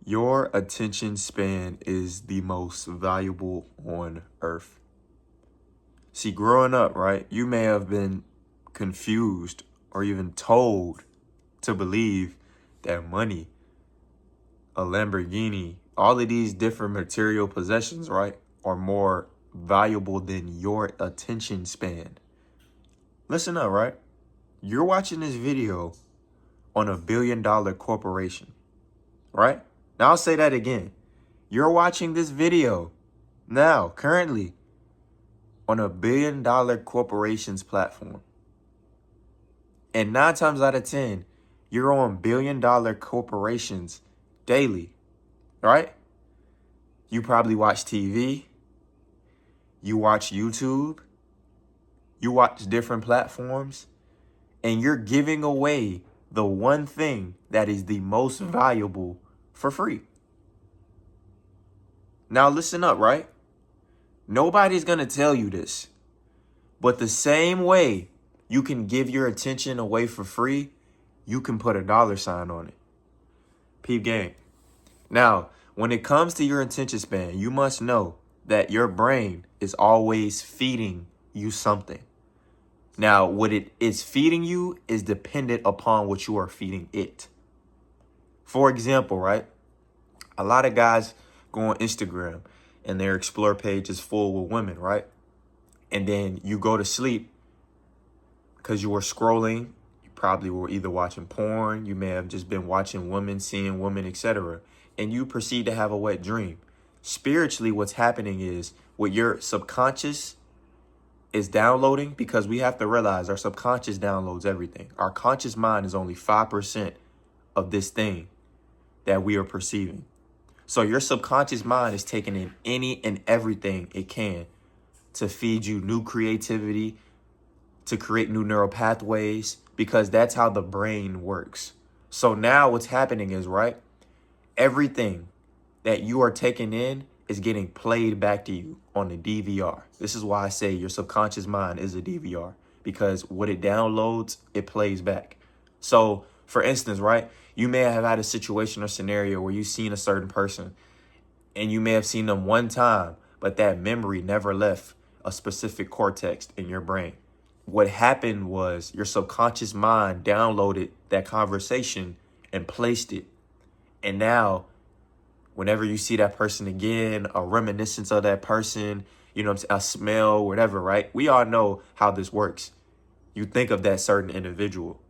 Your attention span is the most valuable on earth. See, growing up, right, you may have been confused or even told to believe that money, a Lamborghini, all of these different material possessions, right, are more valuable than your attention span. Listen up, right? You're watching this video on $1 billion corporation, right? Now I'll say that again. You're watching this video now, currently, on $1 billion corporation's platform. And 9 times out of 10, you're on $1 billion corporations daily, right? You probably watch TV, you watch YouTube, you watch different platforms, and you're giving away the one thing that is the most valuable for free. Now listen up, right? Nobody's going to tell you this, but the same way you can give your attention away for free, you can put a $sign on it. Peep game. Now, when it comes to your attention span, you must know that your brain is always feeding you something. Now, what it is feeding you is dependent upon what you are feeding it. For example, right? A lot of guys go on Instagram and their explore page is full with women, right? And then you go to sleep because you were scrolling. You probably were either watching porn. You may have just been watching women, seeing women, etc. And you proceed to have a wet dream. Spiritually, what's happening is what your subconscious is downloading, because we have to realize our subconscious downloads everything. Our conscious mind is only 5% of this thing that we are perceiving. So your subconscious mind is taking in any and everything it can to feed you new creativity, to create new neural pathways, because that's how the brain works. So now what's happening is, right, everything that you are taking in is getting played back to you on the DVR. This is why I say your subconscious mind is a DVR, because what it downloads, it plays back. So for instance, right, you may have had a situation or scenario where you've seen a certain person and you may have seen them one time, but that memory never left a specific cortex in your brain. What happened was your subconscious mind downloaded that conversation and placed it. And now, whenever you see that person again, a reminiscence of that person, you know, a smell, whatever, right? We all know how this works. You think of that certain individual.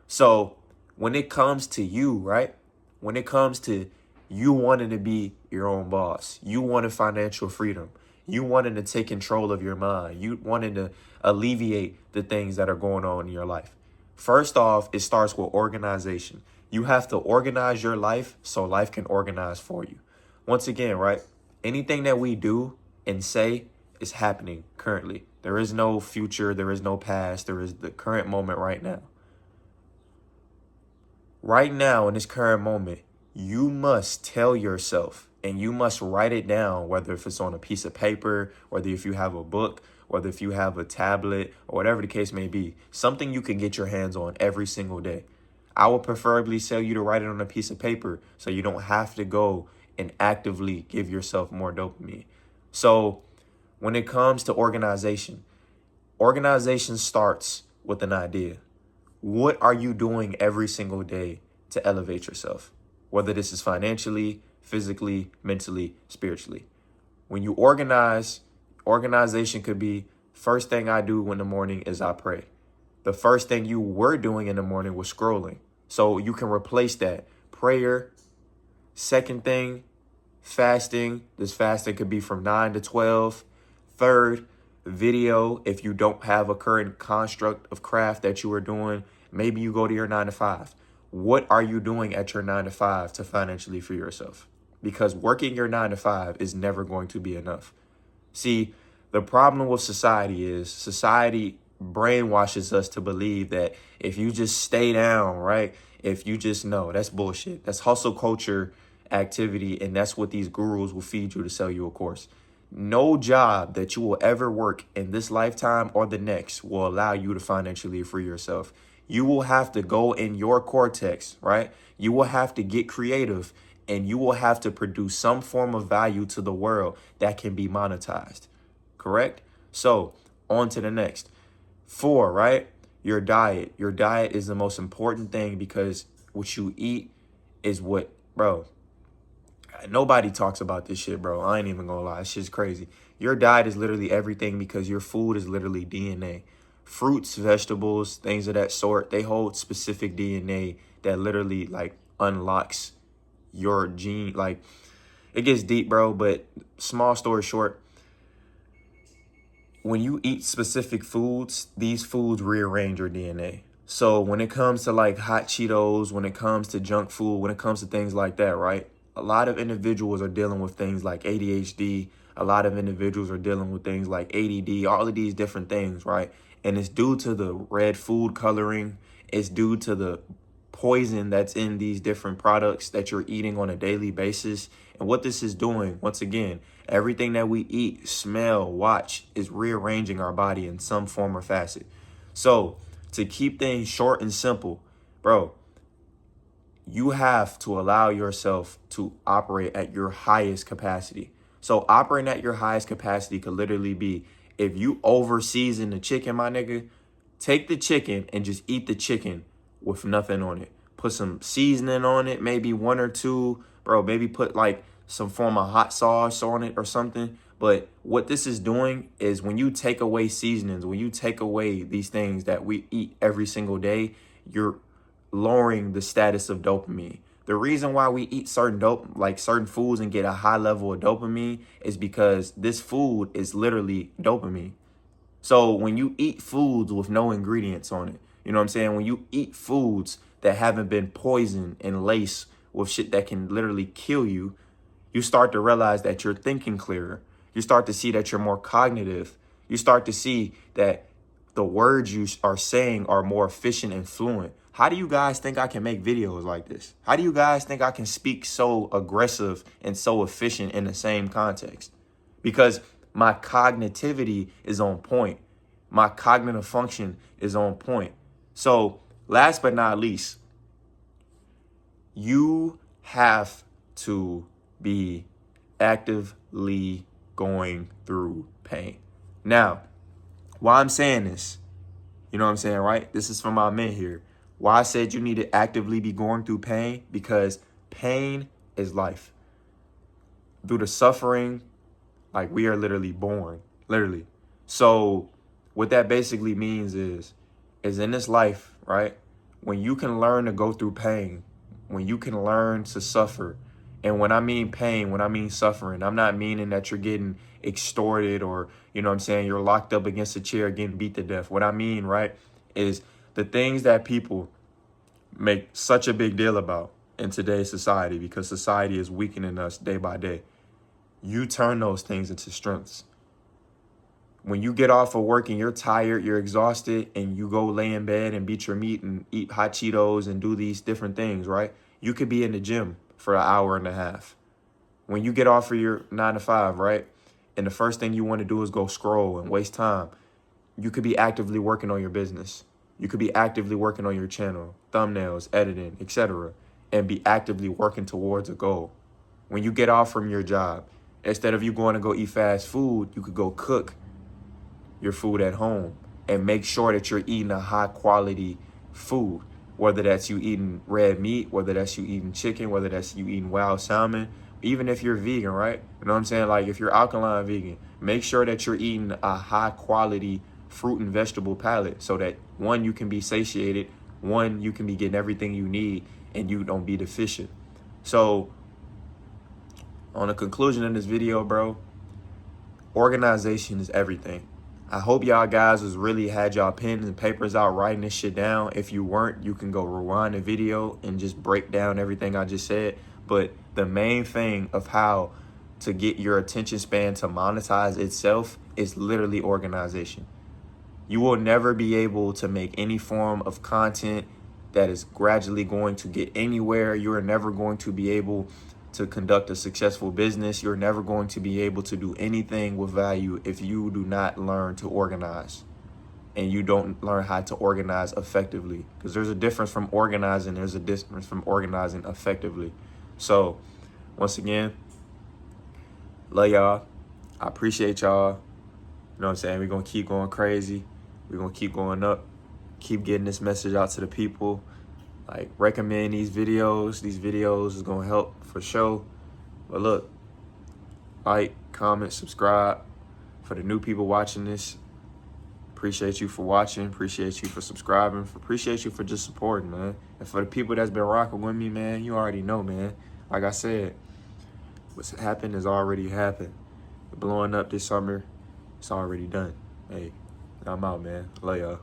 So when it comes to you, right? When it comes to you wanting to be your own boss, you wanting financial freedom, you wanting to take control of your mind, you wanting to alleviate the things that are going on in your life. First off, it starts with organization. You have to organize your life so life can organize for you. Once again, right? Anything that we do and say is happening currently. There is no future. There is no past. There is the current moment right now. Right now, in this current moment, you must tell yourself and you must write it down, whether if it's on a piece of paper, whether if you have a book, whether if you have a tablet, or whatever the case may be, something you can get your hands on every single day. I would preferably tell you to write it on a piece of paper so you don't have to go and actively give yourself more dopamine. So when it comes to organization, organization starts with an idea. What are you doing every single day to elevate yourself? Whether this is financially, physically, mentally, spiritually. When you organize, organization could be, first thing I do in the morning is I pray. The first thing you were doing in the morning was scrolling. So you can replace that. Prayer. Second thing, fasting. This fasting could be from 9 to 12. Third, video. If you don't have a current construct of craft that you are doing, maybe you go to your 9 to 5. What are you doing at your 9 to 5 to financially free yourself? Because working your 9 to 5 is never going to be enough. See, the problem with society is society brainwashes us to believe that if you just stay down, right? If you just know, that's bullshit. That's hustle culture activity. And that's what these gurus will feed you to sell you a course. No job that you will ever work in this lifetime or the next will allow you to financially free yourself. You will have to go in your cortex, right? You will have to get creative and you will have to produce some form of value to the world that can be monetized. Correct? So on to the next. 4, right? Your diet. Your diet is the most important thing because what you eat is what, bro, nobody talks about this shit, bro. I ain't even gonna lie. It's shit's crazy. Your diet is literally everything because your food is literally DNA. Fruits, vegetables, things of that sort, they hold specific DNA that literally like unlocks your gene. Like, it gets deep, bro, but small story short, when you eat specific foods, these foods rearrange your DNA. So when it comes to like hot Cheetos, when it comes to junk food, when it comes to things like that, right? A lot of individuals are dealing with things like ADHD. A lot of individuals are dealing with things like ADD, all of these different things, right? And it's due to the red food coloring. It's due to the poison that's in these different products that you're eating on a daily basis. And what this is doing, once again, everything that we eat, smell, watch is rearranging our body in some form or facet. So to keep things short and simple, bro, you have to allow yourself to operate at your highest capacity. So operating at your highest capacity could literally be, if you over season the chicken, my nigga, take the chicken and just eat the chicken with nothing on it. Put some seasoning on it, maybe 1 or 2, bro. Maybe put like some form of hot sauce on it or something. But what this is doing is when you take away seasonings, when you take away these things that we eat every single day, you're lowering the status of dopamine. The reason why we eat certain foods and get a high level of dopamine is because this food is literally dopamine. So when you eat foods with no ingredients on it, you know what I'm saying? When you eat foods that haven't been poisoned and laced with shit that can literally kill you, you start to realize that you're thinking clearer. You start to see that you're more cognitive. You start to see that the words you are saying are more efficient and fluent. How do you guys think I can make videos like this? How do you guys think I can speak so aggressive and so efficient in the same context? Because my cognitivity is on point. My cognitive function is on point. So last but not least, you have to be actively going through pain. Now, why I'm saying this, you know what I'm saying, right? This is for my men here. Why I said you need to actively be going through pain, because pain is life. Through the suffering, like, we are literally born, literally. So what that basically means is in this life, right? When you can learn to go through pain, when you can learn to suffer, and when I mean pain, when I mean suffering, I'm not meaning that you're getting extorted or, you know what I'm saying, you're locked up against a chair getting beat to death. What I mean, right, is the things that people make such a big deal about in today's society, because society is weakening us day by day. You turn those things into strengths. When you get off of work and you're tired, you're exhausted, and you go lay in bed and beat your meat and eat hot Cheetos and do these different things, right? You could be in the gym for an hour and a half. When you get off of your 9 to 5, right? And the first thing you want to do is go scroll and waste time. You could be actively working on your business. You could be actively working on your channel, thumbnails, editing, etc., and be actively working towards a goal. When you get off from your job, instead of you going to go eat fast food, you could go cook your food at home and make sure that you're eating a high quality food, whether that's you eating red meat, whether that's you eating chicken, whether that's you eating wild salmon, even if you're vegan, right? You know what I'm saying? Like, if you're alkaline vegan, make sure that you're eating a high quality fruit and vegetable palette so that, one, you can be satiated, one, you can be getting everything you need and you don't be deficient. So on the conclusion of this video, bro, organization is everything. I hope y'all guys was really had y'all pens and papers out writing this shit down. If you weren't, you can go rewind the video and just break down everything I just said. But the main thing of how to get your attention span to monetize itself is literally organization. You will never be able to make any form of content that is gradually going to get anywhere. You are never going to be able to conduct a successful business. You're never going to be able to do anything with value if you do not learn to organize and you don't learn how to organize effectively. Because there's a difference from organizing. There's a difference from organizing effectively. So Once again, love y'all. I appreciate y'all. You know what I'm saying? We're going to keep going crazy. We're going to keep going up. Keep getting this message out to the people. Like, recommend these videos. These videos is going to help for sure. But look, like, comment, subscribe. For the new people watching this, appreciate you for watching. Appreciate you for subscribing. Appreciate you for just supporting, man. And for the people that's been rocking with me, man, you already know, man. Like I said, what's happened has already happened. Blowing up this summer, it's already done. Hey, I'm out, man. Love y'all.